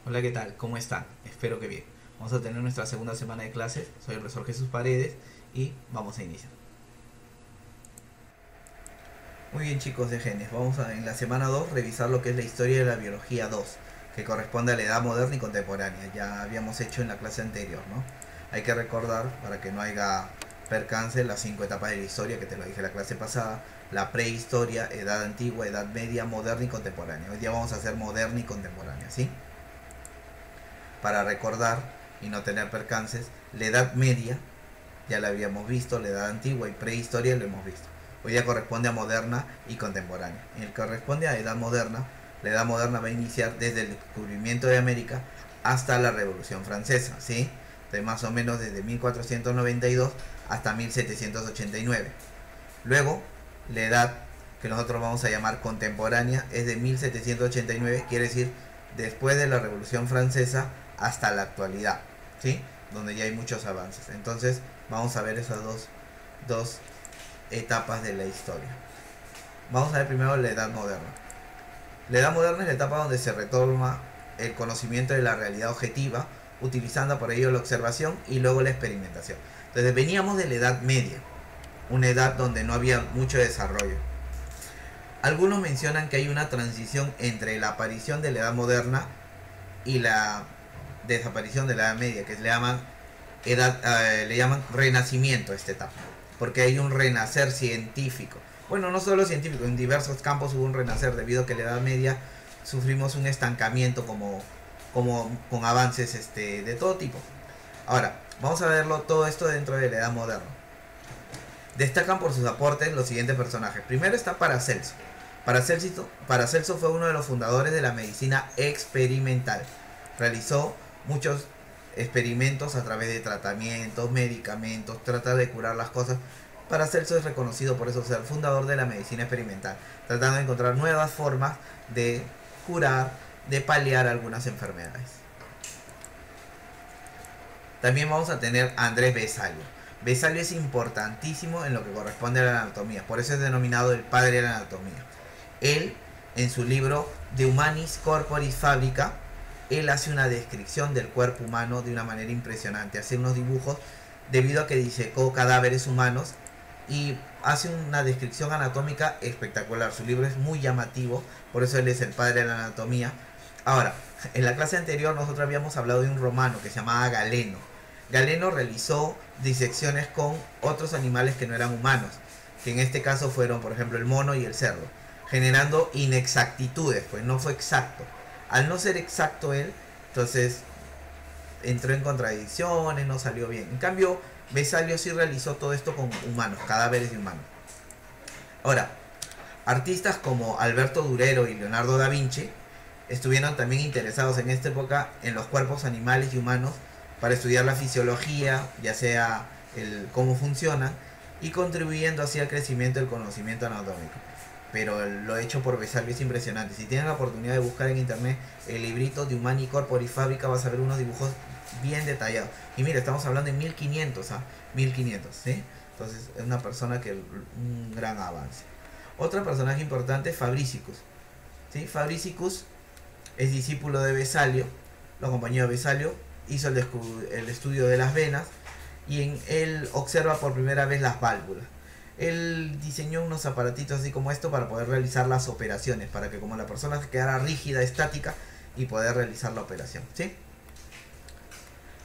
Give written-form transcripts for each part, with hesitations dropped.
Hola, ¿qué tal? ¿Cómo están? Espero que bien. Vamos a tener nuestra segunda semana de clases. Soy el profesor Jesús Paredes y vamos a iniciar. Muy bien, chicos de genes, vamos a en la semana 2 revisar lo que es la historia de la biología 2, que corresponde a la edad moderna y contemporánea. Ya habíamos hecho en la clase anterior, ¿no? Hay que recordar, para que no haya percance, las 5 etapas de la historia que te lo dije la clase pasada: la prehistoria, edad antigua, edad media, moderna y contemporánea. Hoy día vamos a hacer moderna y contemporánea, ¿sí? Para recordar y no tener percances, la edad media ya la habíamos visto, la edad antigua y prehistoria lo hemos visto. Hoy día corresponde a moderna y contemporánea. En el que corresponde a edad moderna, la edad moderna va a iniciar desde el descubrimiento de América hasta la Revolución Francesa, ¿sí? De más o menos desde 1492 hasta 1789. Luego, la edad que nosotros vamos a llamar contemporánea es de 1789, quiere decir después de la Revolución Francesa hasta la actualidad, ¿sí? Donde ya hay muchos avances. Entonces, vamos a ver esas dos etapas de la historia. Vamos a ver primero la edad moderna. La edad moderna es la etapa donde se retoma el conocimiento de la realidad objetiva, utilizando por ello la observación y luego la experimentación. Entonces veníamos de la edad media, una edad donde no había mucho desarrollo. Algunos mencionan que hay una transición entre la aparición de la edad moderna y la desaparición de la edad media, que le llaman renacimiento a esta etapa, porque hay un renacer científico. Bueno, no solo científico, en diversos campos hubo un renacer debido a que en la edad media sufrimos un estancamiento como con avances de todo tipo. Ahora, vamos a verlo todo esto dentro de la edad moderna. Destacan por sus aportes los siguientes personajes. Primero está Paracelso. Paracelso fue uno de los fundadores de la medicina experimental. Realizó muchos experimentos a través de tratamientos, medicamentos, tratar de curar las cosas. Paracelso es reconocido por eso ser fundador de la medicina experimental, tratando de encontrar nuevas formas de curar, de paliar algunas enfermedades. También vamos a tener a Andrés Besalio. Besalio es importantísimo en lo que corresponde a la anatomía, por eso es denominado el padre de la anatomía. Él, en su libro De Humanis Corporis Fabrica, él hace una descripción del cuerpo humano de una manera impresionante, hace unos dibujos debido a que disecó cadáveres humanos y hace una descripción anatómica espectacular. Su libro es muy llamativo, por eso él es el padre de la anatomía. Ahora, en la clase anterior nosotros habíamos hablado de un romano que se llamaba Galeno. Galeno realizó disecciones con otros animales que no eran humanos, que en este caso fueron, por ejemplo, el mono y el cerdo, generando inexactitudes, pues no fue exacto. Al no ser exacto él, entonces entró en contradicciones, no salió bien. En cambio, Besalio sí realizó todo esto con humanos, cadáveres de humanos. Ahora, artistas como Alberto Durero y Leonardo da Vinci estuvieron también interesados en esta época en los cuerpos animales y humanos para estudiar la fisiología, ya sea cómo funcionan, y contribuyendo así al crecimiento del conocimiento anatómico. Pero lo hecho por Besalio es impresionante. Si tienen la oportunidad de buscar en internet el librito de Humani Corporis Fabrica, vas a ver unos dibujos bien detallados. Y mira, estamos hablando de 1500, 1500, ¿sí? Entonces es una persona que un gran avance. Otro personaje importante es Fabricius, ¿sí? Fabricius es discípulo de Besalio, lo acompañó a Besalio, hizo el estudio de las venas y él observa por primera vez las válvulas. Él diseñó unos aparatitos así como esto para poder realizar las operaciones, para que como la persona se quedara rígida, estática y poder realizar la operación, ¿sí?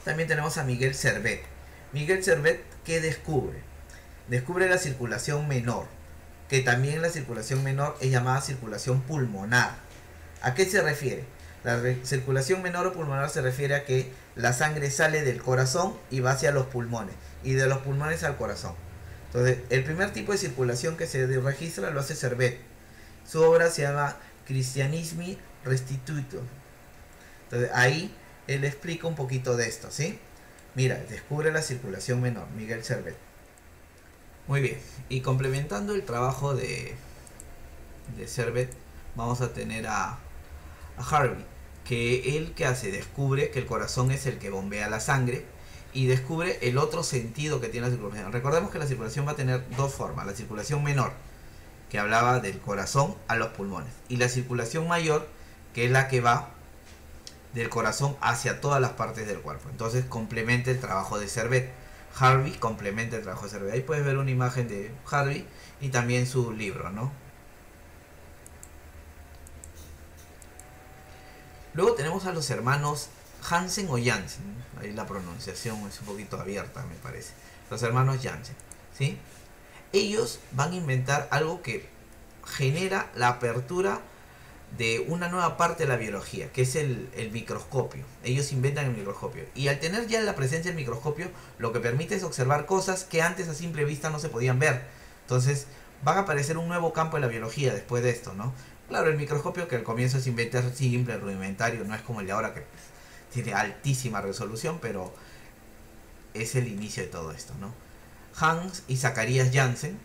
También tenemos a Miguel Servet. Miguel Servet, ¿qué descubre? Descubre la circulación menor, que también la circulación menor es llamada circulación pulmonar. ¿A qué se refiere? La circulación menor o pulmonar se refiere a que la sangre sale del corazón y va hacia los pulmones, y de los pulmones al corazón. Entonces, el primer tipo de circulación que se registra lo hace Servet. Su obra se llama Christianismi Restituto. Entonces, ahí él explica un poquito de esto, ¿sí? Mira, descubre la circulación menor, Miguel Servet. Muy bien, y complementando el trabajo de Servet, vamos a tener a Harvey, que él que hace, descubre que el corazón es el que bombea la sangre y descubre el otro sentido que tiene la circulación. Recordemos que la circulación va a tener dos formas: la circulación menor, que hablaba del corazón a los pulmones, y la circulación mayor, que es la que va del corazón hacia todas las partes del cuerpo. Entonces complementa el trabajo de Servet. Harvey complementa el trabajo de Servet. Ahí puedes ver una imagen de Harvey y también su libro, ¿no? Luego tenemos a los hermanos Hansen o Janssen. Ahí la pronunciación es un poquito abierta, me parece. Los hermanos Janssen, ¿sí? Ellos van a inventar algo que genera la apertura de una nueva parte de la biología, que es el microscopio. Ellos inventan el microscopio. Y al tener ya la presencia del microscopio, lo que permite es observar cosas que antes a simple vista no se podían ver. Entonces, van a aparecer un nuevo campo de la biología después de esto, ¿no? Claro, el microscopio que al comienzo es inventar simple, rudimentario, no es como el de ahora que tiene altísima resolución, pero es el inicio de todo esto, ¿no? Hans y Zacharias Janssen,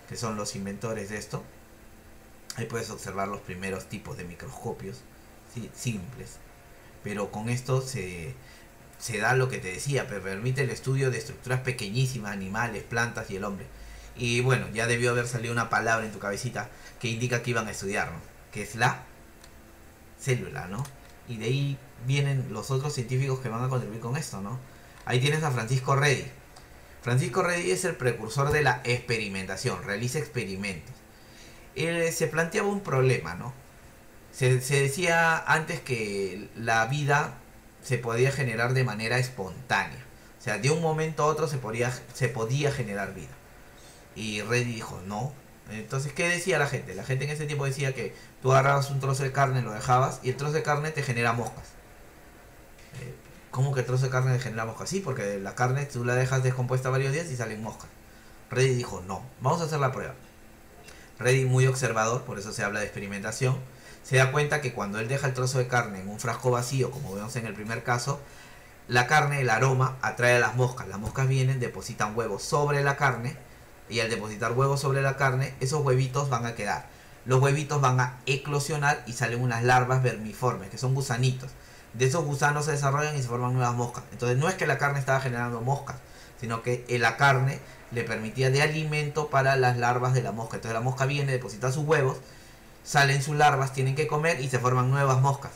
que son los inventores de esto. Ahí puedes observar los primeros tipos de microscopios, ¿sí? Simples. Pero con esto se da lo que te decía, pero permite el estudio de estructuras pequeñísimas, animales, plantas y el hombre. Y bueno, ya debió haber salido una palabra en tu cabecita que indica que iban a estudiar, ¿no? Que es la célula, ¿no? Y de ahí vienen los otros científicos que van a contribuir con esto, ¿no? Ahí tienes a Francisco Redi. Francisco Redi es el precursor de la experimentación, realiza experimentos. Él se planteaba un problema, ¿no? Se decía antes que la vida se podía generar de manera espontánea. O sea, de un momento a otro se podía generar vida. Y Redi dijo, no. Entonces, ¿qué decía la gente? La gente en ese tiempo decía que tú agarrabas un trozo de carne, lo dejabas, y el trozo de carne te genera moscas. ¿Cómo que el trozo de carne te genera moscas? Sí, porque la carne tú la dejas descompuesta varios días y salen moscas. Redi dijo, no, vamos a hacer la prueba. Redi, muy observador, por eso se habla de experimentación, se da cuenta que cuando él deja el trozo de carne en un frasco vacío, como vemos en el primer caso, la carne, el aroma, atrae a las moscas. Las moscas vienen, depositan huevos sobre la carne, y al depositar huevos sobre la carne, esos huevitos van a quedar. Los huevitos van a eclosionar y salen unas larvas vermiformes, que son gusanitos. De esos gusanos se desarrollan y se forman nuevas moscas. Entonces no es que la carne estaba generando moscas, sino que la carne le permitía de alimento para las larvas de la mosca. Entonces la mosca viene, deposita sus huevos, salen sus larvas, tienen que comer y se forman nuevas moscas.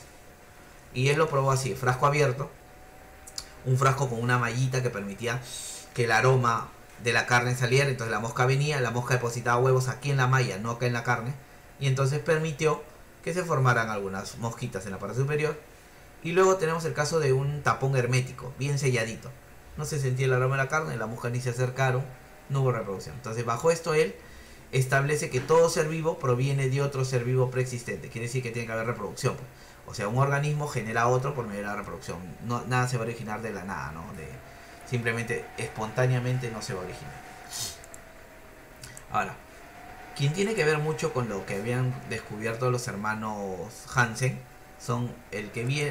Y él lo probó así, frasco abierto, un frasco con una mallita que permitía que el aroma de la carne saliera. Entonces la mosca venía, la mosca depositaba huevos aquí en la malla, no acá en la carne, y entonces permitió que se formaran algunas mosquitas en la parte superior. Y luego tenemos el caso de un tapón hermético, bien selladito. No se sentía el aroma de la carne, las moscas ni se acercaron, no hubo reproducción. Entonces bajo esto él establece que todo ser vivo proviene de otro ser vivo preexistente. Quiere decir que tiene que haber reproducción, pues. O sea, un organismo genera otro por medio de la reproducción. No, nada se va a originar de la nada, ¿no? Simplemente, espontáneamente no se va a originar. Ahora, quien tiene que ver mucho con lo que habían descubierto los hermanos Hansen son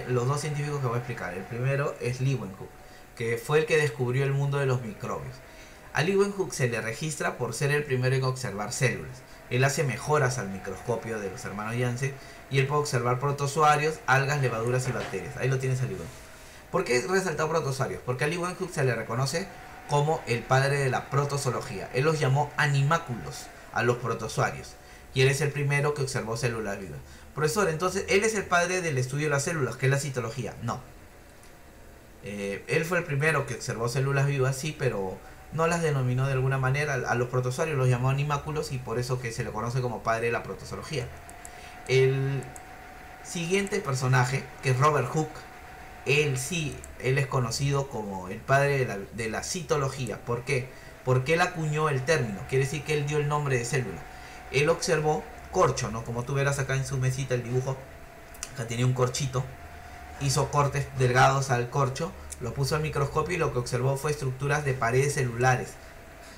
los dos científicos que voy a explicar. El primero es Leeuwenhoek, que fue el que descubrió el mundo de los microbios. A Leeuwenhoek se le registra por ser el primero en observar células. Él hace mejoras al microscopio de los hermanos Janssen y él puede observar protozoarios, algas, levaduras y bacterias. Ahí lo tienes a Leeuwenhoek. ¿Por qué he resaltado protozoarios? Porque a Leeuwenhoek se le reconoce como el padre de la protozoología. Él los llamó animáculos a los protozoarios y él es el primero que observó células vivas. Profesor, entonces, ¿él es el padre del estudio de las células, que es la citología? No. Él fue el primero que observó células vivas, sí, pero no las denominó de alguna manera. A los protozoarios los llamó animáculos y por eso que se le conoce como padre de la protozoología. El siguiente personaje, que es Robert Hooke, él es conocido como el padre de la citología. ¿Por qué? Porque él acuñó el término, quiere decir que él dio el nombre de célula. Él observó corcho, ¿no? Como tú verás acá en su mesita el dibujo, acá tenía un corchito, hizo cortes delgados al corcho, lo puso al microscopio y lo que observó fue estructuras de paredes celulares.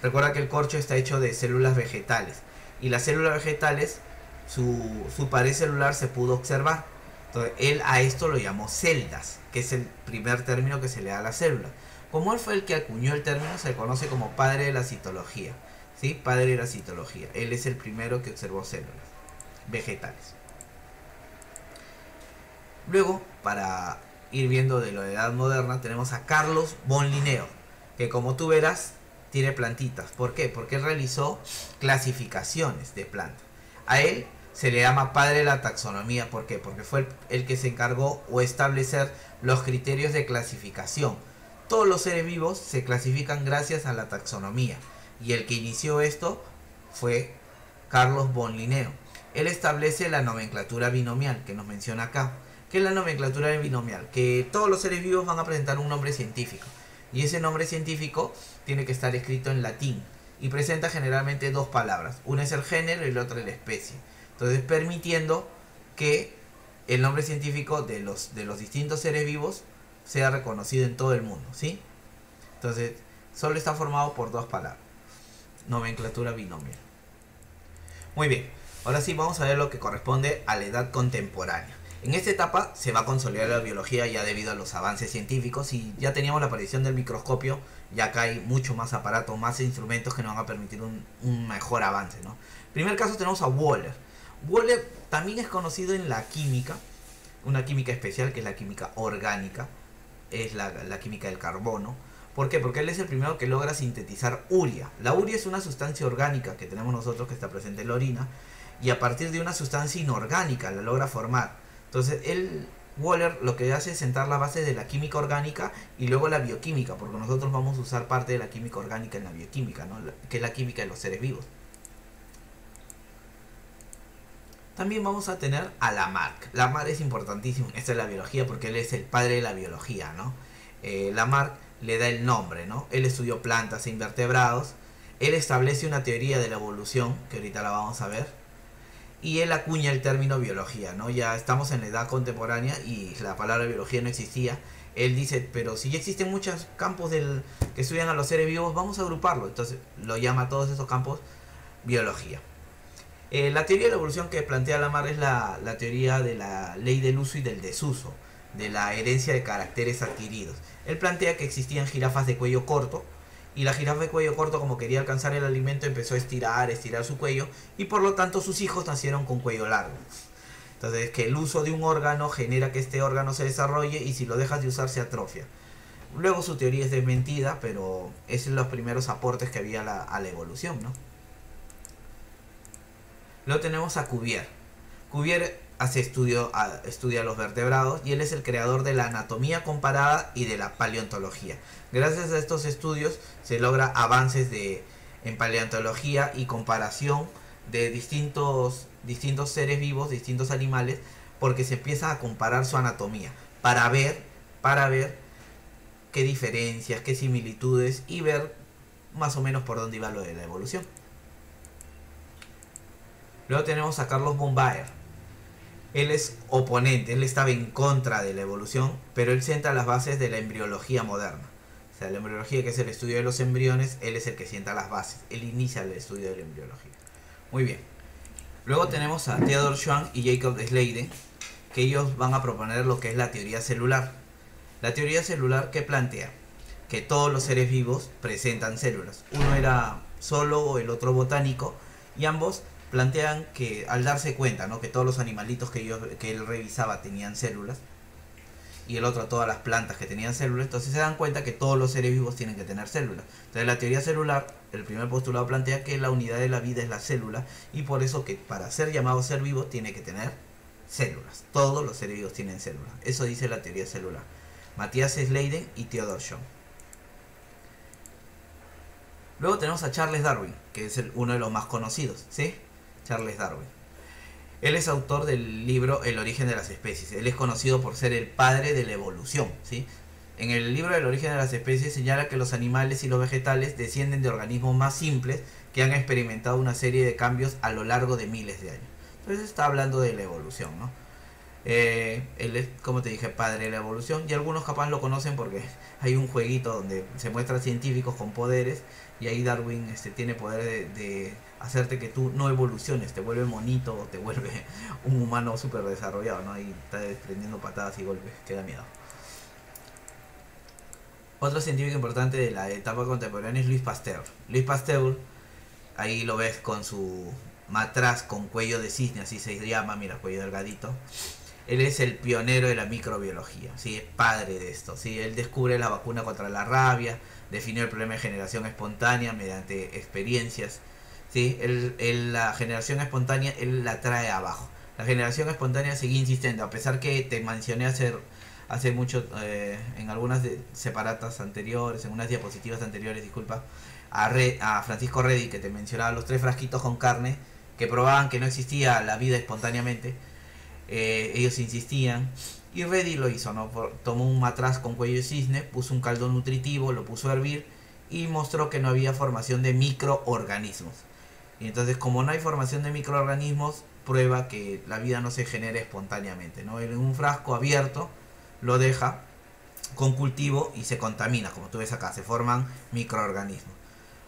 Recuerda que el corcho está hecho de células vegetales y las células vegetales, su pared celular se pudo observar. Entonces él a esto lo llamó celdas, que es el primer término que se le da a la célula. Como él fue el que acuñó el término, se le conoce como padre de la citología. ¿Sí? Padre de la citología. Él es el primero que observó células vegetales. Luego, para ir viendo de la edad moderna, tenemos a Carlos von Linneo, que como tú verás, tiene plantitas. ¿Por qué? Porque él realizó clasificaciones de plantas. A él se le llama padre de la taxonomía. ¿Por qué? Porque fue el que se encargó o establecer los criterios de clasificación. Todos los seres vivos se clasifican gracias a la taxonomía. Y el que inició esto fue Carlos von Linneo. Él establece la nomenclatura binomial que nos menciona acá. ¿Qué es la nomenclatura binomial? Que todos los seres vivos van a presentar un nombre científico. Y ese nombre científico tiene que estar escrito en latín. Y presenta generalmente dos palabras. Una es el género y la otra es la especie. Entonces permitiendo que el nombre científico de los distintos seres vivos sea reconocido en todo el mundo, ¿sí? Entonces solo está formado por dos palabras. Nomenclatura binomial. Muy bien, ahora sí vamos a ver lo que corresponde a la edad contemporánea. En esta etapa se va a consolidar la biología ya debido a los avances científicos y ya teníamos la aparición del microscopio, ya acá hay mucho más aparatos, más instrumentos que nos van a permitir un mejor avance, ¿no? En primer caso tenemos a Wöhler. Wöhler también es conocido en la química, una química especial que es la química orgánica, es la química del carbono. ¿Por qué? Porque él es el primero que logra sintetizar urea. La urea es una sustancia orgánica que tenemos nosotros que está presente en la orina y a partir de una sustancia inorgánica la logra formar. Entonces Wöhler lo que hace es sentar la base de la química orgánica y luego la bioquímica, porque nosotros vamos a usar parte de la química orgánica en la bioquímica, ¿no? Que es la química de los seres vivos. También vamos a tener a Lamarck. Lamarck es importantísimo en esto de la biología porque él es el padre de la biología, ¿no? Lamarck le da el nombre, ¿no? Él estudió plantas e invertebrados. Él establece una teoría de la evolución, que ahorita la vamos a ver. Y él acuña el término biología, ¿no? Ya estamos en la edad contemporánea y la palabra biología no existía. Él dice, pero si ya existen muchos campos que estudian a los seres vivos, vamos a agruparlo. Entonces lo llama a todos esos campos biología. La teoría de la evolución que plantea Lamarck es la teoría de la ley del uso y del desuso, de la herencia de caracteres adquiridos. Él plantea que existían jirafas de cuello corto, y la jirafa de cuello corto, como quería alcanzar el alimento, empezó a estirar su cuello, y por lo tanto sus hijos nacieron con cuello largo. Entonces, que el uso de un órgano genera que este órgano se desarrolle, y si lo dejas de usar se atrofia. Luego su teoría es desmentida, pero esos son los primeros aportes que había a la evolución, ¿no? Luego tenemos a Cuvier. Cuvier estudia los vertebrados y él es el creador de la anatomía comparada y de la paleontología. Gracias a estos estudios se logra avances en paleontología y comparación de distintos seres vivos, distintos animales, porque se empieza a comparar su anatomía para ver qué diferencias, qué similitudes y ver más o menos por dónde iba lo de la evolución. Luego tenemos a Carlos von Baer. Él es oponente, él estaba en contra de la evolución, pero él sienta las bases de la embriología moderna. O sea, la embriología, que es el estudio de los embriones, él es el que sienta las bases. Él inicia el estudio de la embriología. Muy bien. Luego tenemos a Theodor Schwann y Jacob Schleiden, que ellos van a proponer lo que es la teoría celular. La teoría celular, ¿qué plantea? Que todos los seres vivos presentan células. Uno era zoólogo, el otro botánico, y ambos plantean que al darse cuenta, ¿no?, que todos los animalitos que él revisaba tenían células, y el otro todas las plantas que tenían células, entonces se dan cuenta que todos los seres vivos tienen que tener células. Entonces la teoría celular, el primer postulado plantea que la unidad de la vida es la célula, y por eso que para ser llamado ser vivo tiene que tener células. Todos los seres vivos tienen células. Eso dice la teoría celular. Matthias Schleiden y Theodor Schwann. Luego tenemos a Charles Darwin, que es uno de los más conocidos, ¿sí? Charles Darwin. Él es autor del libro El origen de las especies. Él es conocido por ser el padre de la evolución, ¿sí? En el libro El origen de las especies señala que los animales y los vegetales descienden de organismos más simples que han experimentado una serie de cambios a lo largo de miles de años. Entonces está hablando de la evolución, ¿no? Él es, como te dije, padre de la evolución, y algunos capaz lo conocen porque hay un jueguito donde se muestran científicos con poderes, y ahí Darwin tiene poder de hacerte que tú no evoluciones, te vuelve monito o te vuelve un humano súper desarrollado, ¿no? Ahí está desprendiendo patadas y golpes, que da miedo. Otro científico importante de la etapa contemporánea es Louis Pasteur. Louis Pasteur, ahí lo ves con su matraz con cuello de cisne, así se llama, mira, cuello delgadito. Él es el pionero de la microbiología, ¿sí? Es padre de esto, ¿sí? Él descubre la vacuna contra la rabia, definió el problema de generación espontánea mediante experiencias, ¿sí? La generación espontánea él la trae abajo. La generación espontánea sigue insistiendo, a pesar que te mencioné hace mucho en algunas separatas anteriores, en unas diapositivas anteriores, disculpa, a Francisco Redi, que te mencionaba los 3 frasquitos con carne que probaban que no existía la vida espontáneamente. Ellos insistían y Redi lo hizo, ¿no? Tomó un matraz con cuello de cisne, puso un caldo nutritivo, lo puso a hervir y mostró que no había formación de microorganismos. Y entonces, como no hay formación de microorganismos, prueba que la vida no se genera espontáneamente, ¿no? En un frasco abierto lo deja con cultivo y se contamina, como tú ves acá, se forman microorganismos.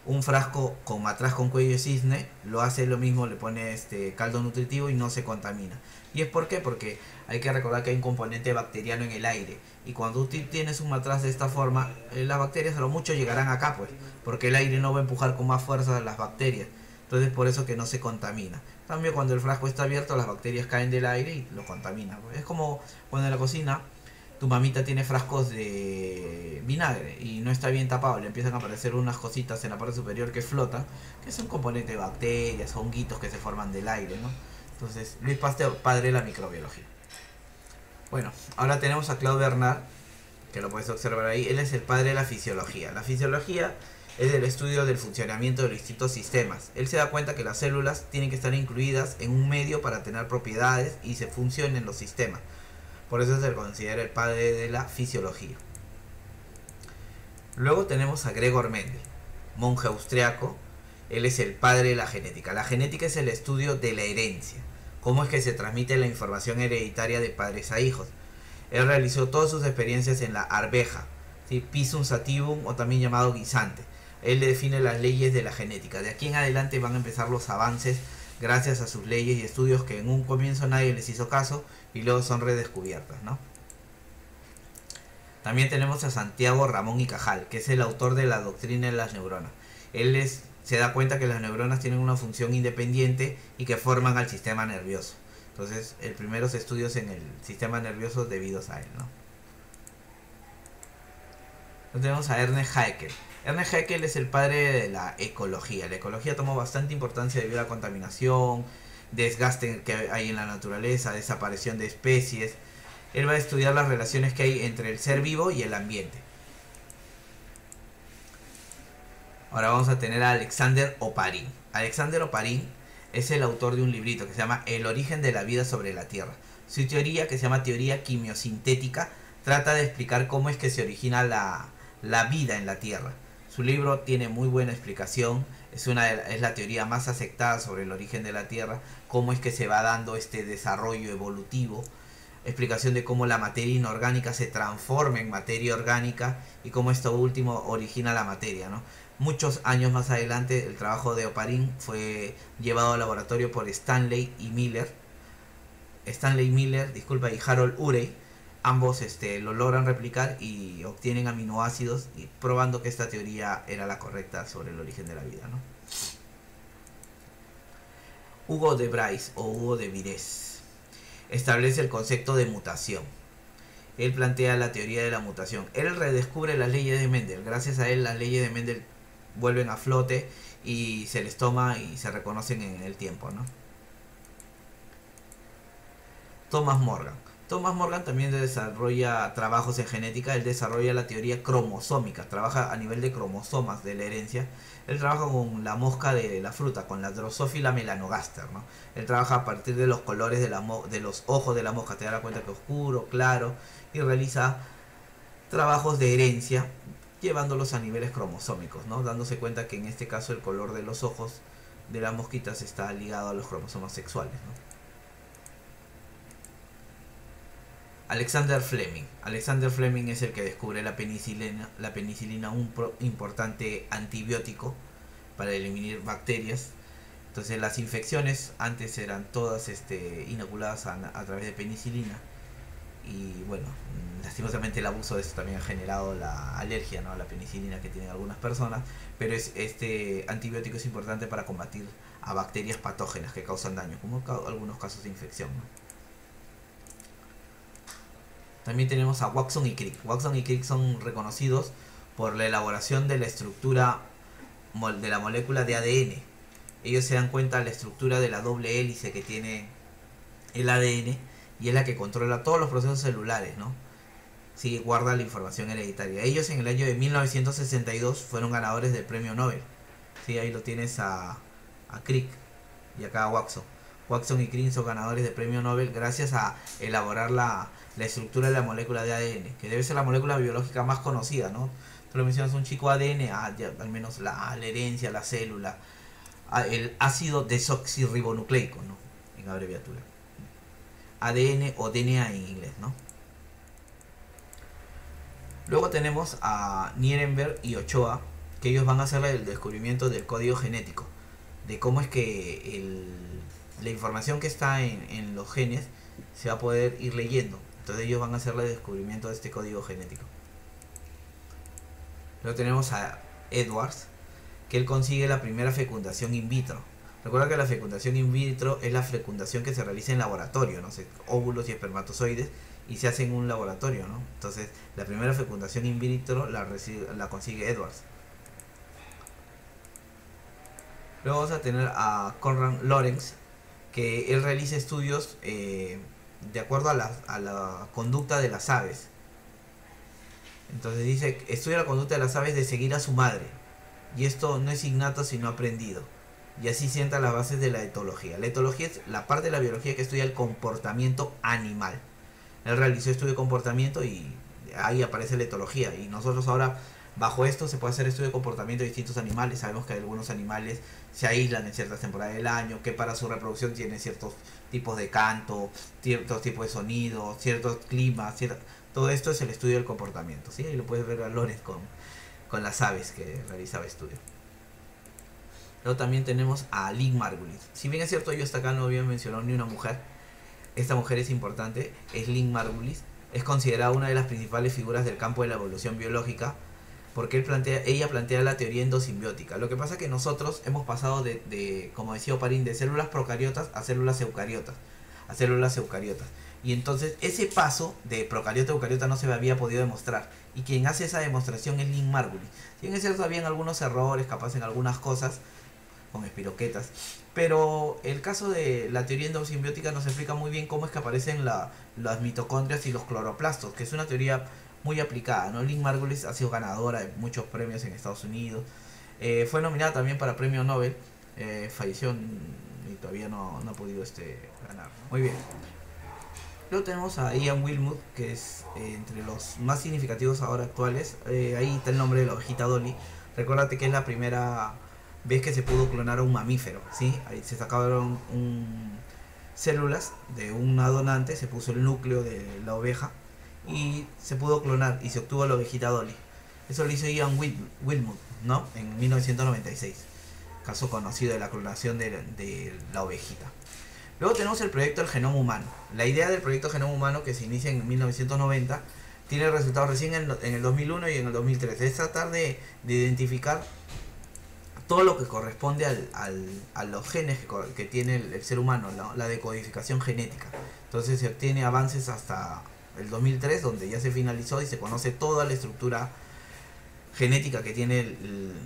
Un frasco con matraz con cuello de cisne lo hace lo mismo, le pone caldo nutritivo y no se contamina. ¿Y es por qué? Porque hay que recordar que hay un componente bacteriano en el aire, y cuando tú tienes un matraz de esta forma, las bacterias a lo mucho llegarán acá, pues, porque el aire no va a empujar con más fuerza a las bacterias. Entonces por eso que no se contamina. En cambio, cuando el frasco está abierto, las bacterias caen del aire y lo contaminan, pues. Es como cuando en la cocina tu mamita tiene frascos de vinagre y no está bien tapado, le empiezan a aparecer unas cositas en la parte superior que flotan, que son componentes de bacterias, honguitos que se forman del aire, ¿no? Entonces, Luis Pasteur, padre de la microbiología. Bueno, ahora tenemos a Claude Bernard, que lo puedes observar ahí. Él es el padre de la fisiología. La fisiología es el estudio del funcionamiento de los distintos sistemas. Él se da cuenta que las células tienen que estar incluidas en un medio para tener propiedades y se funcionen los sistemas. Por eso se le considera el padre de la fisiología. Luego tenemos a Gregor Mendel, monje austriaco. Él es el padre de la genética. La genética es el estudio de la herencia. Cómo es que se transmite la información hereditaria de padres a hijos. Él realizó todas sus experiencias en la arveja, ¿sí? Pisum sativum, o también llamado guisante. Él define las leyes de la genética. De aquí en adelante van a empezar los avances gracias a sus leyes y estudios que en un comienzo nadie les hizo caso y luego son redescubiertas, ¿no? También tenemos a Santiago Ramón y Cajal, que es el autor de la doctrina de las neuronas. Él se da cuenta que las neuronas tienen una función independiente y que forman al sistema nervioso. Entonces, el primeros estudios en el sistema nervioso debidos a él, ¿no? Entonces tenemos a Ernest Haeckel. Ernest Haeckel es el padre de la ecología. La ecología tomó bastante importancia debido a la contaminación, desgaste que hay en la naturaleza, desaparición de especies. Él va a estudiar las relaciones que hay entre el ser vivo y el ambiente. Ahora vamos a tener a Alexander Oparin. Alexander Oparin es el autor de un librito que se llama El origen de la vida sobre la Tierra. Su teoría, que se llama teoría quimiosintética, trata de explicar cómo es que se origina la vida en la Tierra. Su libro tiene muy buena explicación, es la teoría más aceptada sobre el origen de la Tierra, cómo es que se va dando este desarrollo evolutivo, explicación de cómo la materia inorgánica se transforma en materia orgánica y cómo esto último origina la materia, ¿no? Muchos años más adelante el trabajo de Oparin fue llevado al laboratorio por Stanley Miller, y Harold Urey. Ambos lo logran replicar y obtienen aminoácidos, y probando que esta teoría era la correcta sobre el origen de la vida, ¿no? Hugo de Bryce o Hugo de Vires establece el concepto de mutación. Él plantea la teoría de la mutación. Él redescubre las leyes de Mendel. Gracias a él las leyes de Mendel vuelven a flote y se les toma y se reconocen en el tiempo, ¿no? Thomas Morgan también desarrolla trabajos en genética. Él desarrolla la teoría cromosómica, trabaja a nivel de cromosomas de la herencia. Él trabaja con la mosca de la fruta, con la Drosophila melanogaster, ¿no? Él trabaja a partir de los colores de los ojos de la mosca, te das cuenta que oscuro, claro, y realiza trabajos de herencia llevándolos a niveles cromosómicos, ¿no? Dándose cuenta que en este caso el color de los ojos de las mosquitas está ligado a los cromosomas sexuales, ¿no? Alexander Fleming es el que descubre la penicilina, un importante antibiótico para eliminar bacterias. Entonces las infecciones antes eran todas inoculadas a través de penicilina, y bueno, lastimosamente el abuso de esto también ha generado la alergia, ¿no?, a la penicilina que tienen algunas personas, pero este antibiótico es importante para combatir a bacterias patógenas que causan daño, como algunos casos de infección, ¿no? También tenemos a Watson y Crick. Watson y Crick son reconocidos por la elaboración de la estructura de la molécula de ADN. ellos se dan cuenta de la estructura de la doble hélice que tiene el ADN y es la que controla todos los procesos celulares, ¿no? Sí, guarda la información hereditaria. Ellos en el año de 1962 fueron ganadores del premio Nobel. Sí, ahí lo tienes a Crick y acá a Watson. Watson y Crick son ganadores del premio Nobel gracias a elaborar la estructura de la molécula de ADN, que debe ser la molécula biológica más conocida, ¿no? Tú lo mencionas un chico ADN, ya, al menos la herencia, la célula, el ácido desoxirribonucleico, ¿no? En abreviatura. ADN o DNA en inglés, ¿no? Luego tenemos a Nierenberg y Ochoa, que ellos van a hacer el descubrimiento del código genético, de cómo es que la información que está en los genes se va a poder ir leyendo. Entonces ellos van a hacer el descubrimiento de este código genético. Luego tenemos a Edwards, que él consigue la primera fecundación in vitro. Recuerda que la fecundación in vitro es la fecundación que se realiza en laboratorio, ¿no? Óvulos y espermatozoides, y se hace en un laboratorio, ¿no? Entonces la primera fecundación in vitro la consigue Edwards. Luego vamos a tener a Konrad Lorenz, que él realiza estudios de acuerdo a la conducta de las aves. Entonces dice, estudia la conducta de las aves de seguir a su madre, y esto no es innato sino aprendido, y así sienta las bases de la etología. La etología es la parte de la biología que estudia el comportamiento animal. Él realizó estudio de comportamiento y ahí aparece la etología, y nosotros ahora bajo esto se puede hacer estudio de comportamiento de distintos animales. Sabemos que algunos animales se aíslan en ciertas temporadas del año, que para su reproducción tienen ciertos tipos de canto, ciertos tipos de sonidos, ciertos climas, todo esto es el estudio del comportamiento, ¿sí? Ahí lo puedes ver a Lorenz con las aves que realizaba estudio. Luego también tenemos a Lynn Margulis. Si bien es cierto, yo hasta acá no había mencionado ni una mujer, esta mujer es importante, es Lynn Margulis. Es considerada una de las principales figuras del campo de la evolución biológica, porque ella plantea la teoría endosimbiótica. Lo que pasa es que nosotros hemos pasado como decía Oparín, de células procariotas a células eucariotas. Y entonces ese paso de procariota a eucariota no se había podido demostrar. Y quien hace esa demostración es Lynn Margulis. Si bien es cierto, habían algunos errores, capaz en algunas cosas, con espiroquetas. Pero el caso de la teoría endosimbiótica nos explica muy bien cómo es que aparecen las mitocondrias y los cloroplastos, que es una teoría muy aplicada, ¿no? Lynn Margulis ha sido ganadora de muchos premios en Estados Unidos. Fue nominada también para premio Nobel. Falleció y todavía no ha podido ganar, ¿no? Muy bien. Luego tenemos a Ian Wilmut, que es entre los más significativos ahora actuales. Ahí está el nombre de la ovejita Dolly. Recuérdate que es la primera vez que se pudo clonar a un mamífero, ¿sí? Ahí se sacaron células de una donante, se puso el núcleo de la oveja y se pudo clonar y se obtuvo la ovejita Dolly. Eso lo hizo Ian Wilmut, ¿no? En 1996. Caso conocido de la clonación de la ovejita. Luego tenemos el proyecto del genoma humano. La idea del proyecto genoma humano, que se inicia en 1990, tiene resultados recién en el 2001 y en el 2003. Es tratar de identificar todo lo que corresponde a los genes que tiene el ser humano, la decodificación genética. Entonces se obtiene avances hasta el 2003, donde ya se finalizó y se conoce toda la estructura genética que tiene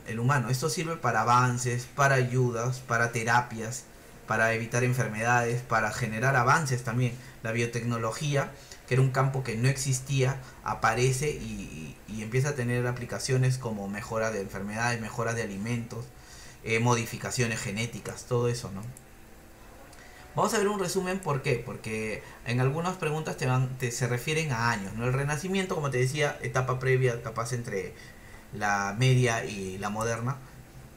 el humano. Esto sirve para avances, para ayudas, para terapias, para evitar enfermedades, para generar avances también. La biotecnología, que era un campo que no existía, aparece y empieza a tener aplicaciones como mejora de enfermedades, mejora de alimentos, modificaciones genéticas, todo eso, ¿no? Vamos a ver un resumen. ¿Por qué? Porque en algunas preguntas se refieren a años, ¿no? El Renacimiento, como te decía, etapa previa, capaz entre la media y la moderna,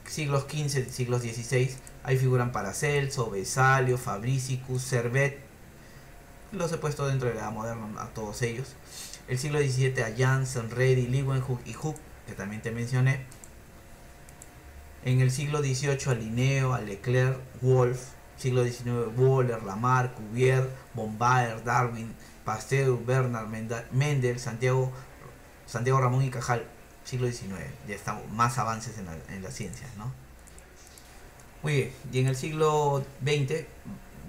siglos XV, siglos XVI. Ahí figuran Paracelso, Vesalio, Fabricius, Servet. Los he puesto dentro de la edad moderna a todos ellos. El siglo XVII a Janssen, Reddy, Leeuwenhoek y Hooke, que también te mencioné. En el siglo XVIII a Linneo, a Leclerc, Wolf. Siglo XIX, Wöhler, Lamarck, Cuvier, Bombaer, Darwin, Pasteur, Bernard, Mendel, Santiago Ramón y Cajal. Siglo XIX, ya están más avances en las ciencias, ¿no? Muy bien, y en el siglo XX,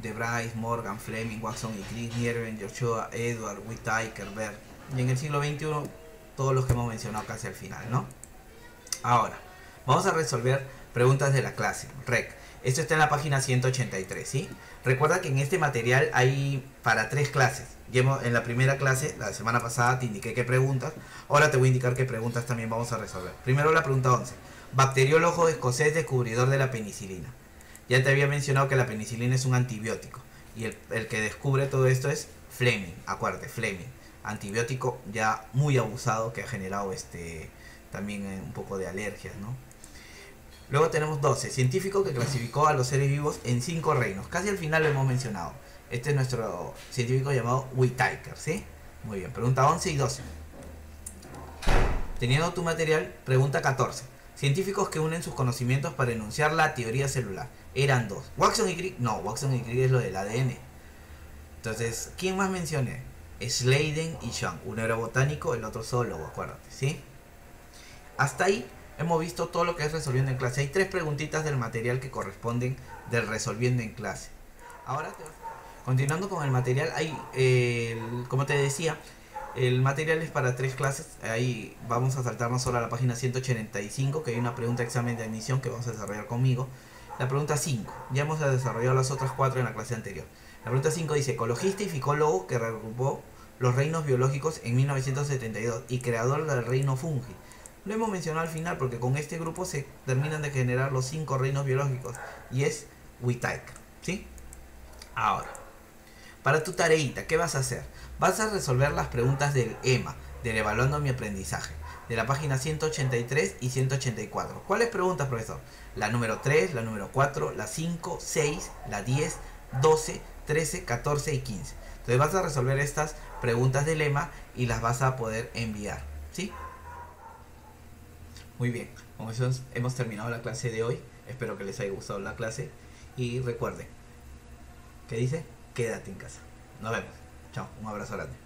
de Bryce, Morgan, Fleming, Watson y Crick, Nierenberg, Ochoa, Edward, Whittaker, Berg. Y en el siglo XXI, todos los que hemos mencionado casi al final, ¿no? Ahora, vamos a resolver preguntas de la clase, REC. Esto está en la página 183, ¿sí? Recuerda que en este material hay para 3 clases. En la primera clase, la semana pasada, te indiqué qué preguntas. Ahora te voy a indicar qué preguntas también vamos a resolver. Primero la pregunta 11. Bacteriólogo escocés descubridor de la penicilina. Ya te había mencionado que la penicilina es un antibiótico. Y el que descubre todo esto es Fleming. Acuérdate, Fleming. Antibiótico ya muy abusado que ha generado también un poco de alergias, ¿no? Luego tenemos 12. Científico que clasificó a los seres vivos en 5 reinos. Casi al final lo hemos mencionado. Este es nuestro científico llamado Whittaker, ¿sí? Muy bien. Pregunta 11 y 12. Teniendo tu material, pregunta 14. Científicos que unen sus conocimientos para enunciar la teoría celular. Eran 2. Watson y Crick. No, Watson y Crick es lo del ADN. Entonces, ¿quién más mencioné? Sladen y Young. Uno era botánico, el otro zoólogo, acuérdate, ¿sí? Hasta ahí hemos visto todo lo que es resolviendo en clase. Hay 3 preguntitas del material que corresponden del resolviendo en clase. Ahora, continuando con el material, como te decía, el material es para 3 clases. Ahí vamos a saltarnos solo a la página 185, que hay una pregunta de examen de admisión que vamos a desarrollar conmigo. La pregunta 5. Ya hemos desarrollado las otras 4 en la clase anterior. La pregunta 5 dice: ecologista y ficólogo que reagrupó los reinos biológicos en 1972 y creador del reino fungi. Lo hemos mencionado al final porque con este grupo se terminan de generar los 5 reinos biológicos y es Whittaker, ¿sí? Ahora, para tu tareita, ¿qué vas a hacer? Vas a resolver las preguntas del EMA, del Evaluando mi Aprendizaje, de la página 183 y 184. ¿Cuáles preguntas, profesor? La número 3, la número 4, la 5, 6, la 10, 12, 13, 14 y 15. Entonces vas a resolver estas preguntas del EMA y las vas a poder enviar, ¿sí? Muy bien, con eso hemos terminado la clase de hoy. Espero que les haya gustado la clase. Y recuerden, ¿qué dice? Quédate en casa. Nos vemos. Chao, un abrazo grande.